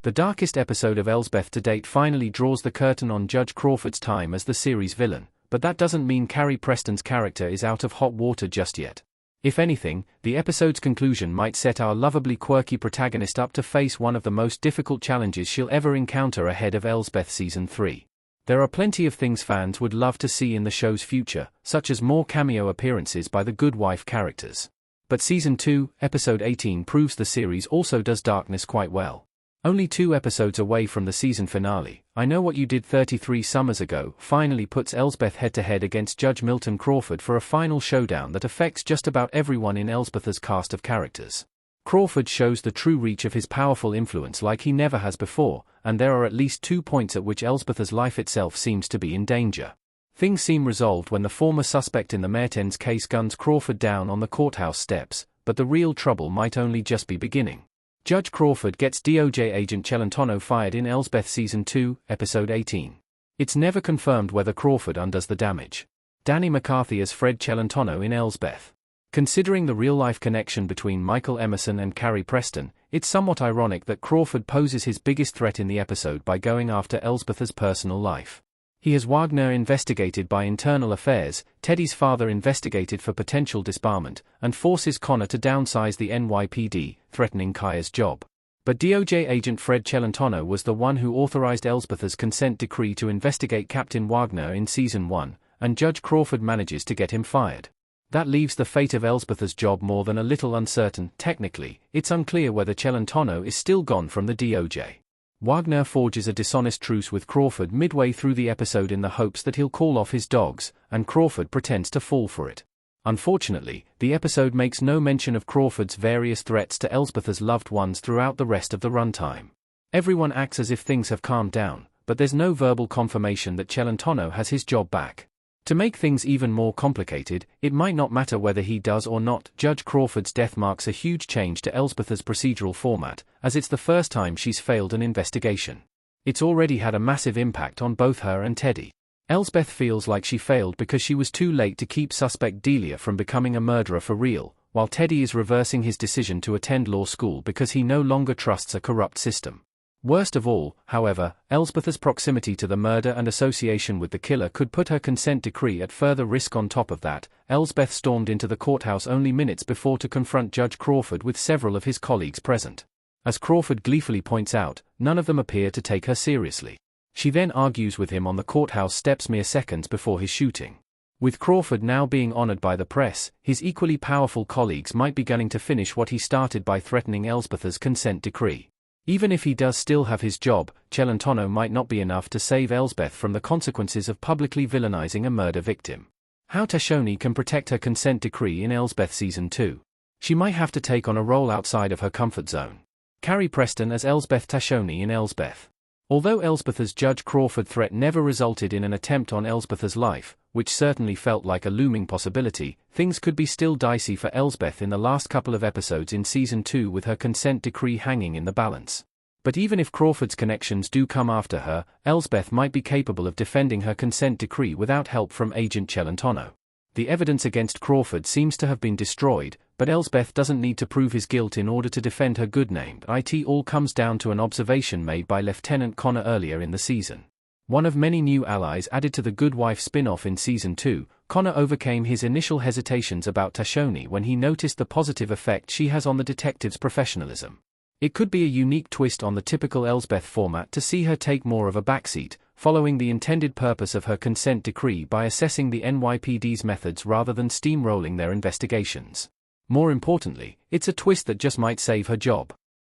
The darkest episode of Elsbeth to date finally draws the curtain on Judge Crawford's time as the series villain, but that doesn't mean Carrie Preston's character is out of hot water just yet. If anything, the episode's conclusion might set our lovably quirky protagonist up to face one of the most difficult challenges she'll ever encounter ahead of Elsbeth Season 3. There are plenty of things fans would love to see in the show's future, such as more cameo appearances by the good wife characters. But Season 2, Episode 18 proves the series also does darkness quite well. Only 2 episodes away from the season finale, I Know What You Did 33 Summers Ago finally puts Elsbeth head-to-head against Judge Milton Crawford for a final showdown that affects just about everyone in Elsbeth's cast of characters. Crawford shows the true reach of his powerful influence like he never has before, and there are at least 2 points at which Elsbeth's life itself seems to be in danger. Things seem resolved when the former suspect in the Mertens case guns Crawford down on the courthouse steps, but the real trouble might only just be beginning. Judge Crawford gets DOJ agent Celentano fired in Elsbeth Season 2, Episode 18. It's never confirmed whether Crawford undoes the damage. Danny McCarthy as Fred Celentano in Elsbeth. Considering the real-life connection between Michael Emerson and Carrie Preston, it's somewhat ironic that Crawford poses his biggest threat in the episode by going after Elsbeth's personal life. He has Wagner investigated by internal affairs, Teddy's father investigated for potential disbarment, and forces Connor to downsize the NYPD, threatening Kaya's job. But DOJ agent Fred Celentano was the one who authorized Elsbeth's consent decree to investigate Captain Wagner in Season 1, and Judge Crawford manages to get him fired. That leaves the fate of Elsbeth's job more than a little uncertain. Technically, it's unclear whether Celentano is still gone from the DOJ. Wagner forges a dishonest truce with Crawford midway through the episode in the hopes that he'll call off his dogs, and Crawford pretends to fall for it. Unfortunately, the episode makes no mention of Crawford's various threats to Elsbeth's loved ones throughout the rest of the runtime. Everyone acts as if things have calmed down, but there's no verbal confirmation that Celentano has his job back. To make things even more complicated, it might not matter whether he does or not. Judge Crawford's death marks a huge change to Elsbeth's procedural format, as it's the first time she's failed an investigation. It's already had a massive impact on both her and Teddy. Elsbeth feels like she failed because she was too late to keep suspect Delia from becoming a murderer for real, while Teddy is reversing his decision to attend law school because he no longer trusts a corrupt system. Worst of all, however, Elsbeth's proximity to the murder and association with the killer could put her consent decree at further risk. On top of that, Elsbeth stormed into the courthouse only minutes before to confront Judge Crawford with several of his colleagues present. As Crawford gleefully points out, none of them appear to take her seriously. She then argues with him on the courthouse steps mere seconds before his shooting. With Crawford now being honored by the press, his equally powerful colleagues might be gunning to finish what he started by threatening Elsbeth's consent decree. Even if he does still have his job, Celentano might not be enough to save Elsbeth from the consequences of publicly villainizing a murder victim. How Tashoni can protect her consent decree in Elsbeth Season 2. She might have to take on a role outside of her comfort zone. Carrie Preston as Elsbeth Tashoni in Elsbeth. Although Elsbeth's Judge Crawford threat never resulted in an attempt on Elsbeth's life, which certainly felt like a looming possibility, things could be still dicey for Elsbeth in the last couple of episodes in Season 2 with her consent decree hanging in the balance. But even if Crawford's connections do come after her, Elsbeth might be capable of defending her consent decree without help from Agent Celentano. The evidence against Crawford seems to have been destroyed, but Elsbeth doesn't need to prove his guilt in order to defend her good name. It all comes down to an observation made by Lieutenant Connor earlier in the season. One of many new allies added to the Good Wife spin-off in Season 2, Connor overcame his initial hesitations about Tashoni when he noticed the positive effect she has on the detective's professionalism. It could be a unique twist on the typical Elsbeth format to see her take more of a backseat, following the intended purpose of her consent decree by assessing the NYPD's methods rather than steamrolling their investigations. More importantly, it's a twist that just might save her job.